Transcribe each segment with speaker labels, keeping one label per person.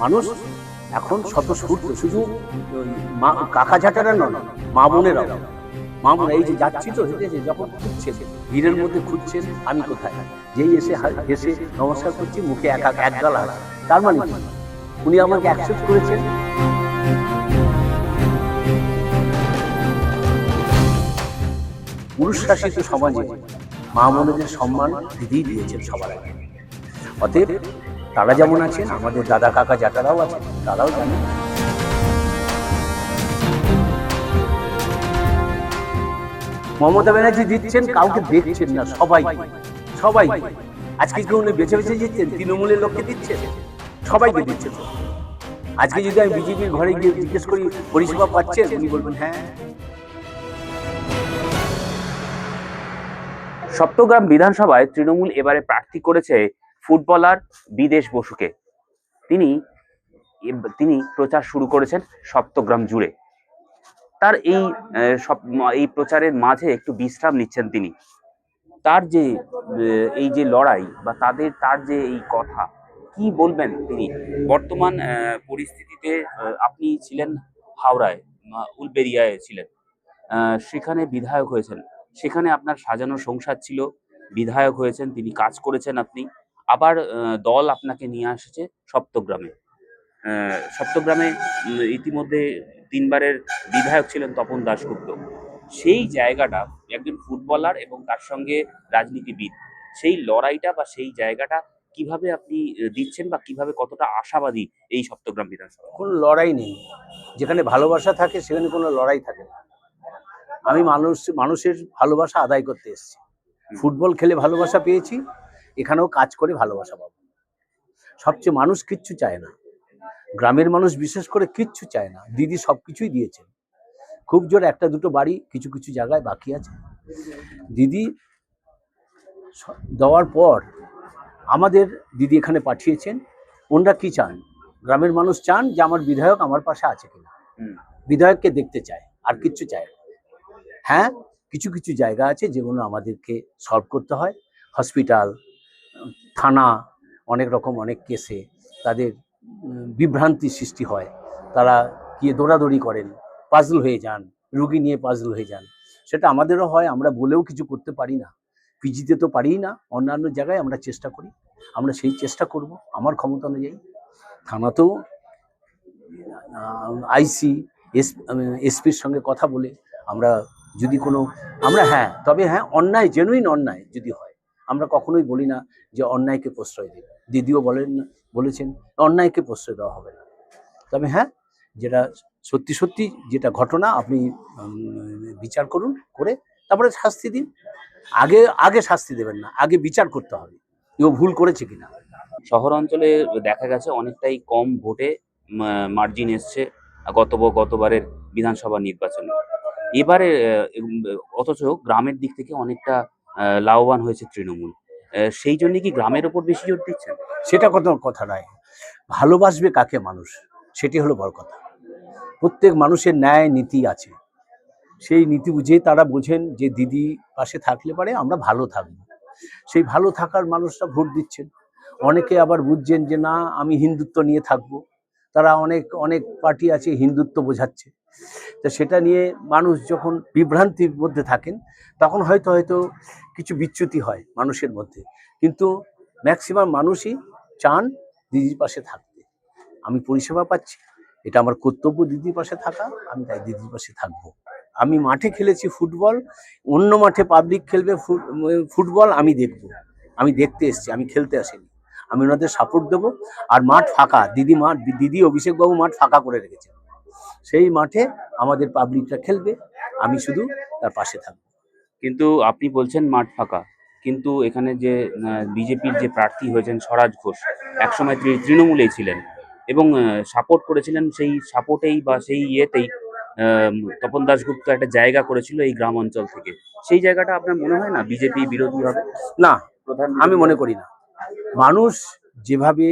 Speaker 1: মানুষ এখন স্বতঃস্ফূর্ত, শুধু মা কাকা ঝাঁটারা নয়, মা বোনেরাও। মা বোন এই যে যাচ্ছি তো হেঁটেছে, যখন খুঁজছেন ভিড়ের মধ্যে খুঁজছেন আমি কোথায়, যেই এসে হেসে নমস্কার করছি, মুখে এক গাল আছে, তার মানে কি উনি আমাকে অ্যাকসেপ্ট করেছেন। পুরুষ শাসিত সমাজে মা বোনদের সম্মান দিদিই দিয়েছেন সবার আগে। অতএব তারা যেমন আছেন, আমাদের দাদা কাকা জ্যাঠারাও আছেন, তারাও জানেন। মমতা ব্যানার্জি দিচ্ছেন, কাউকে দেখছেন না, সবাই সবাই আজকে কেউ বেছে বেছে দিচ্ছেন, তৃণমূলের লোককে দিচ্ছেন, সবাইকে দিচ্ছেন। আজকে যদি আমি বিজেপির ঘরে গিয়ে জিজ্ঞেস করি পরিষেবা পাচ্ছেন, উনি বলবেন হ্যাঁ।
Speaker 2: সপ্তগ্রাম বিধানসভায় তৃণমূল এবারে প্রার্থী করেছে ফুটবলার বিদেশ বসুকে। তিনি প্রচার শুরু করেছেন সপ্তগ্রাম জুড়ে। তার এই প্রচারের মাঝে একটু বিশ্রাম নিচ্ছেন তিনি। তার যে এই যে লড়াই বা তার যে এই কথা, কি বলবেন তিনি? বর্তমান পরিস্থিতিতে আপনি ছিলেন হাওড়ায়, উলবেরিয়ায় ছিলেন, সেখানে বিধায়ক হয়েছেন, সেখানে আপনার সাজানো সংসার ছিল, বিধায়ক হয়েছেন, তিনি কাজ করেছেন আপনি। আবার দল আপনাকে নিয়ে আসছে সপ্তগ্রামে। সপ্তগ্রামে ইতিমধ্যে 3 বারের বিধায়ক ছিলেন তপন দাশগুপ্ত। সেই জায়গাটা, একজন ফুটবলার এবং তার সঙ্গে রাজনীতিবিদ, সেই লড়াইটা বা সেই জায়গাটা কিভাবে আপনি দিচ্ছেন বা কিভাবে কতটা আশাবাদী এই সপ্তগ্রাম বিধানসভা?
Speaker 1: কোনো লড়াই নেই, যেখানে ভালোবাসা থাকে সেখানে কোনো লড়াই থাকে না। আমি মানুষের ভালোবাসা আদায় করতে এসেছি। ফুটবল খেলে ভালোবাসা পেয়েছি, এখানেও কাজ করে ভালোবাসা পাবো। সবচেয়ে মানুষ কিচ্ছু চায় না, গ্রামের মানুষ বিশেষ করে কিচ্ছু চায় না। দিদি সবকিছুই দিয়েছেন, খুব জোর একটা দুটো বাড়ি কিছু কিছু জায়গায় বাকি আছে। দিদি দেওয়ার পর আমাদের দিদি এখানে পাঠিয়েছেন। ওনারা কি চান? গ্রামের মানুষ চান যে আমার বিধায়ক আমার পাশে আছে কিনা, বিধায়ককে দেখতে চায়, আর কিচ্ছু চায় না। হ্যাঁ, কিছু কিছু জায়গা আছে যেগুলো আমাদেরকে সলভ করতে হয়। হসপিটাল, থানা, অনেক রকম অনেক কেসে তাদের বিভ্রান্তি সৃষ্টি হয়, তারা গিয়ে দৌড়াদৌড়ি করেন, পাজল হয়ে যান, রুগী নিয়ে পাজল হয়ে যান। সেটা আমাদেরও হয়, আমরা বলেও কিছু করতে পারি না, পিজিতে তো পারিই না, অন্যান্য জায়গায় আমরা চেষ্টা করি, আমরা সেই চেষ্টা করব আমার ক্ষমতা অনুযায়ী। থানাতেও আইসি এসপির সঙ্গে কথা বলে আমরা যদি কোনো হ্যাঁ, তবে হ্যাঁ, অন্যায়, জেনুইন অন্যায় যদি হয় আমরা কখনোই বলি না যে অন্যায়কে প্রশ্রয় দেব। দিদিও বলেছেন অন্যায়কে প্রশ্রয় দেওয়া হবে না। তবে হ্যাঁ, যেটা সত্যি সত্যি যেটা ঘটনা আপনি বিচার করুন, করে তারপরে শাস্তি দিন। আগে শাস্তি দেবেন না, আগে বিচার করতে হবে ও ভুল করেছে কিনা।
Speaker 2: শহর অঞ্চলে দেখা গেছে অনেকটাই কম ভোটে মার্জিন এসছে গতবারের বিধানসভা নির্বাচনে। এবারে অথচ গ্রামের দিক থেকে অনেকটা লাভবান হয়েছে তৃণমূল। সেই জন্য কি গ্রামের ওপর বেশি জোর দিচ্ছেন?
Speaker 1: সেটা কোনো কথা নয়। ভালোবাসবে কাকে মানুষ, সেটি হলো বড় কথা। প্রত্যেক মানুষের ন্যায় নীতি আছে, সেই নীতি বুঝেই তারা বোঝেন যে দিদি পাশে থাকলে পারে আমরা ভালো থাকবো। সেই ভালো থাকার মানুষরা ভোট দিচ্ছেন। অনেকে আবার বুঝছেন যে না আমি হিন্দুত্ব নিয়ে থাকবো, তারা অনেক পার্টি আছে হিন্দুত্ব বোঝাচ্ছে। তা সেটা নিয়ে মানুষ যখন বিভ্রান্তির মধ্যে থাকেন তখন হয়তো কিছু বিচ্যুতি হয় মানুষের মধ্যে, কিন্তু ম্যাক্সিমাম মানুষই চান দিদির পাশে থাকতে। আমি পরিষেবা পাচ্ছি, এটা আমার কর্তব্য দিদির পাশে থাকা, আমি তাই দিদির পাশে থাকবো। আমি মাঠে খেলেছি ফুটবল, অন্য মাঠে পাবলিক খেলবে ফুটবল, আমি দেখব, আমি দেখতে এসেছি, আমি খেলতে আসিনি। আমি ওনাদের সাপোর্ট দেবো। আর মাঠ ফাঁকা, দিদি অভিষেকবাবু মাঠ ফাঁকা করে রেখেছেন, সেই মাঠে আমাদের পাবলিকরা খেলবে, আমি শুধু তার পাশে থাকবো।
Speaker 2: কিন্তু আপনি বলছেন মাঠ ফাঁকা, কিন্তু এখানে যে বিজেপির যে প্রার্থী হয়েছেন স্বরাজ ঘোষ, একসময় তৃণমূলেই ছিলেন এবং সাপোর্ট করেছিলেন, সেই সাপোর্টেই বা সেই ইয়েতেই তপন দাশগুপ্ত একটা জায়গা করেছিল এই গ্রাম অঞ্চল থেকে। সেই জায়গাটা আপনার মনে হয় না বিজেপি বিরোধী হবে?
Speaker 1: না, আমি মনে করি না। মানুষ যেভাবে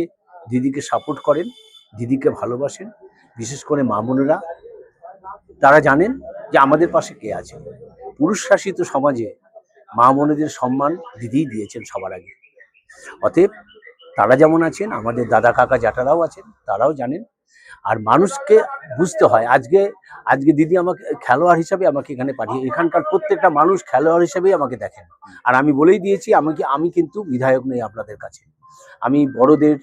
Speaker 1: দিদিকে সাপোর্ট করেন, দিদিকে ভালোবাসেন, বিশেষ করে মা বোনেরা, তারা জানেন যে আমাদের পাশে কে আছে। পুরুষ শাসিত সমাজে মা বোনেদের সম্মান দিদিই দিয়েছেন সবার আগে। অতএব তারা যেমন আছেন, আমাদের দাদা কাকা জ্যাঠারাও আছেন, তারাও জানেন। আর মানুষকে বুঝতে হয়, আজকে আজকে দিদি আমাকে খেলোয়াড় হিসাবে আমাকে এখানে পাঠিয়ে, এখানকার প্রত্যেকটা মানুষ খেলোয়াড় হিসেবেই আমাকে দেখেন। আর আমি বলেই দিয়েছি, আমি কিন্তু বিধায়ক নই আপনাদের কাছে। আমি বড়দের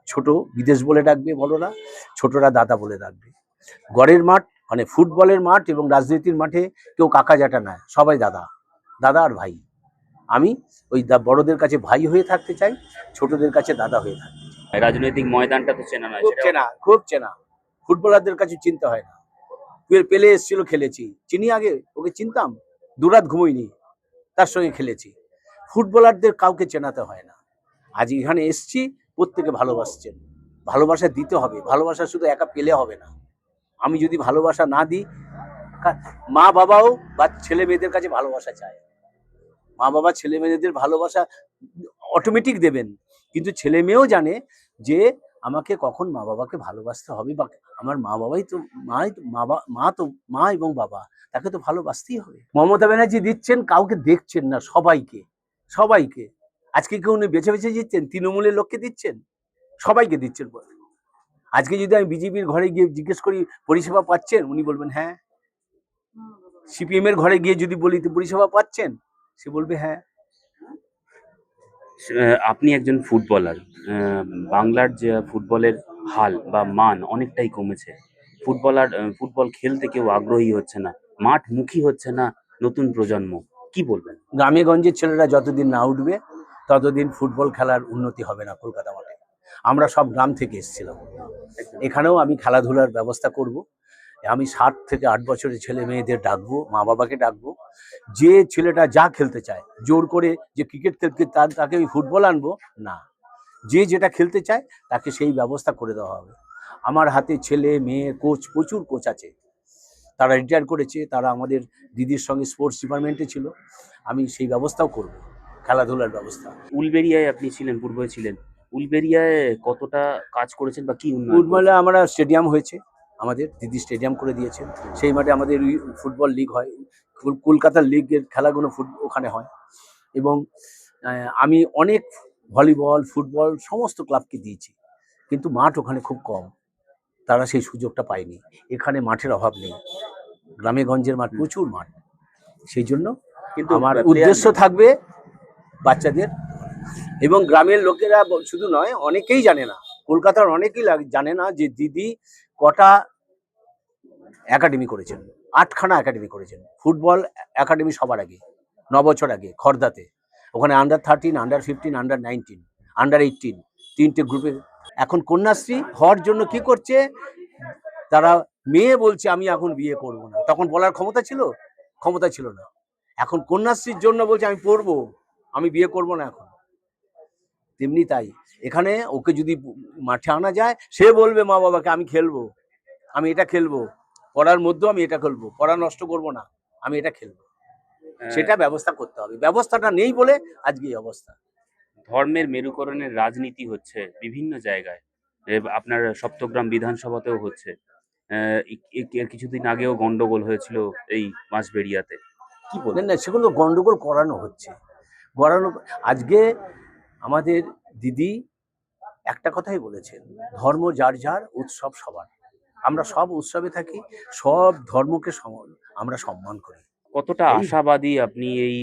Speaker 1: ছোট, বিদেশ বলে ডাকবে বড়রা, ছোটরা দাদা বলে ডাকবে। গড়ের মাঠ মানে ফুটবলের মাঠ এবং রাজনীতির মাঠে কেউ কাকা জ্যাঠা নয়, সবাই দাদা, দাদা আর ভাই। আমি ওই বড়দের কাছে ভাই হয়ে থাকতে চাই, ছোটদের কাছে দাদা হয়ে থাকতে চাই।
Speaker 2: রাজনৈতিক ময়দানটা তো চেনা নয়,
Speaker 1: খুব চেনা, খুব চেনা। ফুটবলারদের কাছে চিনতে হয় না। পেলে এসেছিল, খেলেছি, চিনি আগে, ওকে চিনতাম, দুরাত ঘুমোইনি, তার সঙ্গে খেলেছি। ফুটবলারদের কাউকে চেনাতে হয় না। আজ এখানে এসছি, প্রত্যেকে ভালোবাসছেন, ভালোবাসা দিতে হবে, ভালোবাসা শুধু একা পেলে হবে না। আমি যদি ভালোবাসা না দিই, মা বাবাও বা ছেলে মেয়েদের কাছে ভালোবাসা চায়। মা বাবা ছেলে মেয়েদের ভালোবাসা অটোমেটিক দেবেন, কিন্তু ছেলে মেয়েও জানে যে আমাকে কখন মা বাবাকে ভালোবাসতে হবে, বা আমার মা বাবাই তো, মা এবং বাবা, তাকে তো ভালোবাসতেই হবে। মমতা ব্যানার্জি দিচ্ছেন, কাউকে দেখছেন না, সবাইকে সবাইকে। আজকে কেউ উনি বেছে বেছে দিচ্ছেন, তৃণমূলের লোককে দিচ্ছেন, সবাইকে দিচ্ছেন। আজকে যদি আমি বিজেপির ঘরে গিয়ে জিজ্ঞেস করি পরিষেবা পাচ্ছেন, উনি বলবেন হ্যাঁ। সিপিএম এর ঘরে গিয়ে যদি বলি পরিষেবা পাচ্ছেন, সে বলবে হ্যাঁ।
Speaker 2: আপনি একজন ফুটবলার, বাংলার যে ফুটবলের হাল বা মান অনেকটাই কমেছে। ফুটবল খেলতে কেউ আগ্রহী হচ্ছে না, মাঠমুখী হচ্ছে না নতুন প্রজন্ম, কি বলবেন?
Speaker 1: গ্রামে গঞ্জের ছেলেরা যতদিন না উঠবে, ততদিন ফুটবল খেলার উন্নতি হবে না কলকাতা মাঠে। আমরা সব গ্রাম থেকে এসেছিলাম, এখানেও আমি খেলাধুলার ব্যবস্থা করব। আমি 7 থেকে 8 বছরের ছেলে মেয়েদের ডাকবো, মা বাবাকে ডাকবো। যে ছেলেটা যা খেলতে চায়, জোর করে যে ক্রিকেট খেলতে, তাকে আমি ফুটবল আনবো না। যে যেটা খেলতে চায় তাকে সেই ব্যবস্থা করে দেওয়া হবে। আমার হাতে ছেলে মেয়ে কোচ, প্রচুর কোচ আছে, তারা রিটায়ার করেছে, তারা আমাদের দিদির সঙ্গে স্পোর্টস ডিপার্টমেন্টে ছিল। আমি সেই ব্যবস্থাও করব, খেলাধুলার ব্যবস্থা।
Speaker 2: উলবেরিয়ায় আপনি ছিলেন, পূর্বে ছিলেন, উলবেরিয়ায় কতটা কাজ করেছেন বা কি উন্নয়ন
Speaker 1: ফুটবলে
Speaker 2: করেছেন?
Speaker 1: আমরা স্টেডিয়াম হয়েছে, আমাদের দিদি স্টেডিয়াম করে দিয়েছেন। সেই মাঠে আমাদের ফুটবল লিগ হয়, কলকাতার লিগের খেলাগুলো ওখানে হয়। এবং আমি অনেক ভলিবল, ফুটবল সমস্ত ক্লাবকে দিয়েছি, কিন্তু মাঠ ওখানে খুব কম, তারা সেই সুযোগটা পায়নি। এখানে মাঠের অভাব নেই, গ্রামে গঞ্জের মাঠ, প্রচুর মাঠ। সেই জন্য
Speaker 2: কিন্তু
Speaker 1: আমার উদ্দেশ্য থাকবে বাচ্চাদের, এবং গ্রামের লোকেরা শুধু নয়, অনেকেই জানে না, কলকাতার অনেকেই জানে না যে দিদি কটা একাডেমি করেছেন, 8খানা একাডেমি করেছেন। ফুটবল একাডেমি সবার আগে 9 বছর আগে খর্দাতে, ওখানে আন্ডার 13, আন্ডার 15, আন্ডার 19, আন্ডার 18, 3টে গ্রুপে। এখন কন্যাশ্রী হওয়ার জন্য কি করছে, তারা মেয়ে বলছে আমি এখন বিয়ে করব না, তখন বলার ক্ষমতা ছিল না। এখন কন্যাশ্রীর জন্য বলছে আমি পড়বো, আমি বিয়ে করব না এখন। তেমনি তাই এখানে ওকে যদি মাঠে আনা যায়, সে বলবে মা বাবাকে আমি খেলবো, আমি এটা খেলবো, পড়ার মধ্যেও আমি এটা খেলবো, পড়া নষ্ট করব না, আমি এটা খেলবো। সেটা ব্যবস্থা করতে হবে, ব্যবস্থাটা নেই বলে আজকে এই অবস্থা।
Speaker 2: ধর্মের মেরুকরণের রাজনীতি হচ্ছে বিভিন্ন জায়গায়, আপনার সপ্তগ্রাম বিধানসভাতেও হচ্ছে। এর কিছুদিন আগেও গন্ডগোল হয়েছিল এই মাঝবেড়িয়াতে, কি
Speaker 1: না
Speaker 2: বলবেন?
Speaker 1: না, সেগুলো গন্ডগোল করানো হচ্ছে, করানো। আজকে আমাদের দিদি একটা কথাই বলেছেন, ধর্ম যার যার, উৎসব সবার। আমরা সব উৎসবে থাকি, সব ধর্মকে আমরা সম্মান করি।
Speaker 2: কতটা আশাবাদী আপনি এই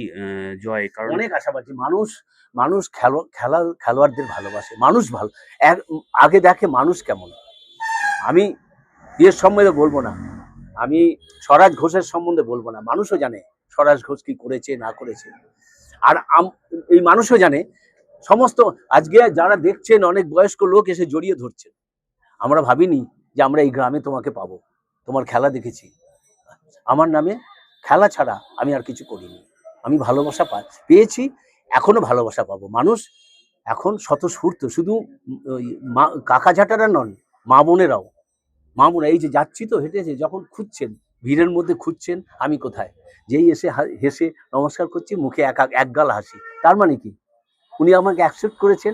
Speaker 2: জয়? কারণ
Speaker 1: অনেক আশাবাদী মানুষ, মানুষ খেলোয়াড়দের ভালোবাসে, মানুষ ভালো আগে দেখে মানুষ কেমন। আমি এর সম্বন্ধে বলবো না, আমি স্বরাজ ঘোষের সম্বন্ধে বলবো না, মানুষও জানে স্বরাজ ঘোষ কি করেছে না করেছে। আর এই মানুষও জানে সমস্ত, আজকে যারা দেখছেন অনেক বয়স্ক লোক এসে জড়িয়ে ধরছেন। আমরা ভাবিনি যে আমরা এই গ্রামে তোমাকে পাবো, তোমার খেলা দেখেছি, আমার নামে খেলা ছাড়া আমি আর কিছু করিনি, আমি ভালোবাসা পেয়েছি, এখনো ভালোবাসা পাবো। মানুষ এখন স্বতঃস্ফূর্ত, শুধু কাকা ঝাটারা নন, মা বোনেরাও, এই যে যাচ্ছি তো হেঁটেছে, যখন খুঁজছেন, ভিড়ের মধ্যে খুঁজছেন আমি কোথায়, যেই এসে হেসে নমস্কার করছি, মুখে এক গাল হাসি, তার মানে কি উনি আমাকে অ্যাকসেপ্ট করেছেন,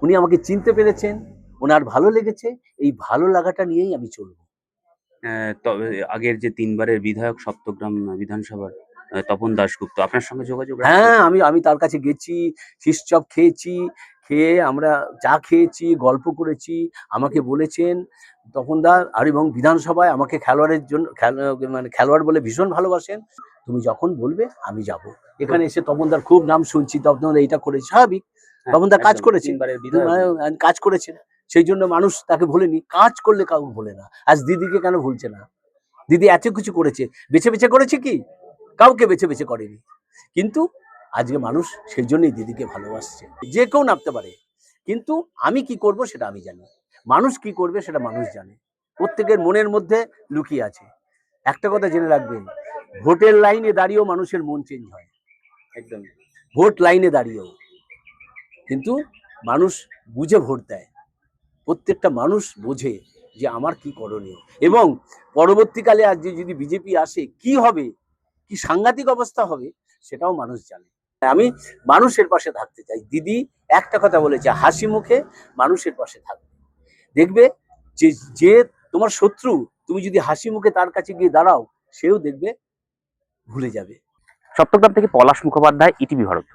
Speaker 1: উনি আমাকে চিনতে পেরেছেন, ওনার ভালো লেগেছে, এই ভালো লাগাটা নিয়েই আমি চলবো।
Speaker 2: তবে আগের যে 3বারের বিধায়ক সপ্তগ্রাম বিধানসভার, তপন দাশগুপ্ত, আপনার সঙ্গে যোগাযোগ রাখছে?
Speaker 1: হ্যাঁ, আমি তার কাছে গেছি, ফিশ চপ খেয়েছি, খেয়ে আমরা চা খেয়েছি, গল্প করেছি। আমাকে বলেছেন তপনদা, আর এবং বিধানসভায় আমাকে খেলোয়াড়ের জন্য মানে খেলোয়াড় বলে ভীষণ ভালোবাসেন। তুমি যখন বলবে আমি যাব। এখানে এসে তপনদার খুব নাম শুনছি, তপনদা এইটা করেছে, স্বাভাবিক।
Speaker 2: হ্যাঁ,
Speaker 1: তপনদা কাজ
Speaker 2: একদম,
Speaker 1: করেছে,
Speaker 2: 3 বারের বিধায়ক।
Speaker 1: কাজ করেছেন। সেই জন্য মানুষ তাকে ভোলেনি। কাজ করলে কাউকে ভোলে না। আজ দিদিকে কেন ভুলছে না? দিদি এত কিছু করেছে, বেছে বেছে করেছে কি? কাউকে বেছে বেছে করেনি। কিন্তু আজকে মানুষ সেই জন্যই দিদিকে ভালোবাসছে। যে কেউ নামতে পারে, কিন্তু আমি কি করব সেটা আমি জানি, মানুষ কি করবে সেটা মানুষ জানে। প্রত্যেকের মনের মধ্যে লুকিয়ে আছে। একটা কথা জেনে রাখবেন, ভোটের লাইনে দাঁড়িয়েও মানুষের মন চেঞ্জ হয়।
Speaker 2: একদম।
Speaker 1: ভোট লাইনে দাঁড়িয়েও কিন্তু মানুষ বুঝে ভোট দেয়। প্রত্যেকটা মানুষ বোঝে যে আমার কি করণীয়, এবং পরবর্তীকালে আজ যদি বিজেপি আসে কি হবে, কি সাংঘাতিক অবস্থা হবে, সেটাও মানুষ জানে। আমি মানুষের পাশে থাকতে চাই। দিদি একটা কথা বলেছে, হাসি মুখে মানুষের পাশে থাকবে। দেখবে যে যে তোমার শত্রু, তুমি যদি হাসি মুখে তার কাছে গিয়ে দাঁড়াও, সেও দেখবে ভুলে যাবে।
Speaker 2: চট্টগ্রাম থেকে পলাশ মুখোপাধ্যায়, ইটিভি ভারত।